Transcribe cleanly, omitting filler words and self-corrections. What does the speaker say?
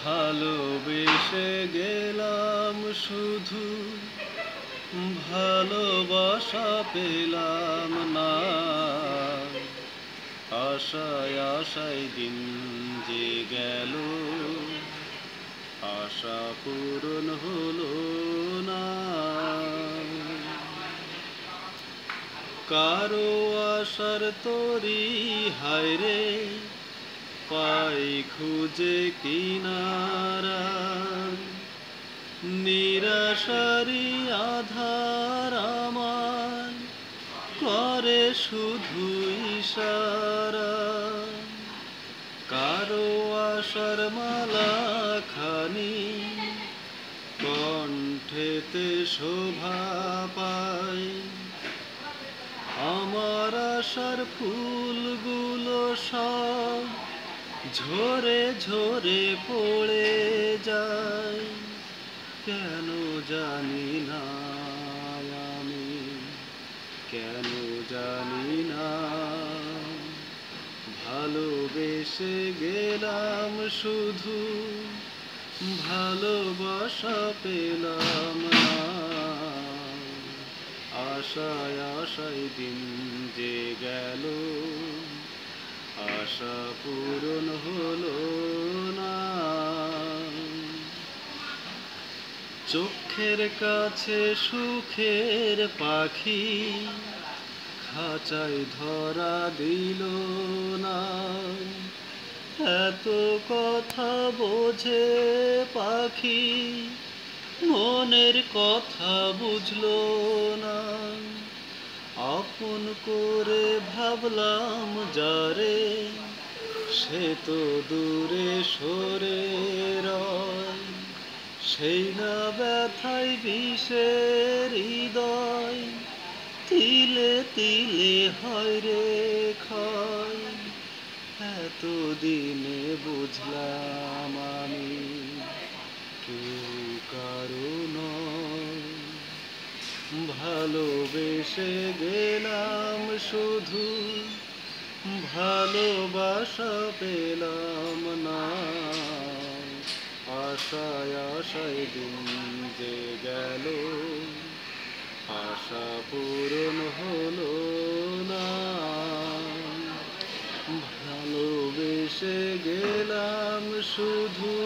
ভালোবেসে গেলাম শুধু, ভালোবাসা পেলাম না। আশায় আশায় দিন যে গেল, আশা পূরণ হলো না। কারো আশার তরি হায়রে, পাই খুঁজে কিনারা। নিরাশারি আধার আমার করে শুধু ইশারা। কারো আশার মালা খানি কণ্ঠেতে শোভা পায়। আমার আশার ফুলগুলো সব ঝরে ঝরে পড়ে যায়। কেন জানি না আমি, কেন জানি না। ভালোবেসে গেলাম শুধু, ভালোবাসা পেলাম না। আশায় আশায় দিন যে গেল, আশা পূরণ হলো না। চোখের কাছে সুখের পাখি খাঁচায় ধরা দিল না। এত কথা বোঝে পাখি, মনের কথা বুঝলো না। আপন করে ভাবলাম যারে, সে তো দূরে সরে রয়। সেই না ব্যথায় বিষের হৃদয়, তিলে তিলে হয় রে ক্ষয়। এতদিনে বুঝলাম আমি কেউ কারো নয়। ভালোবেসে গেলাম শুধু, ভালোবাসা পেলাম না। আশায় আশায় দিন যে গেল, আশা পূরণ হলো না। ভালোবেসে গেলাম শুধু,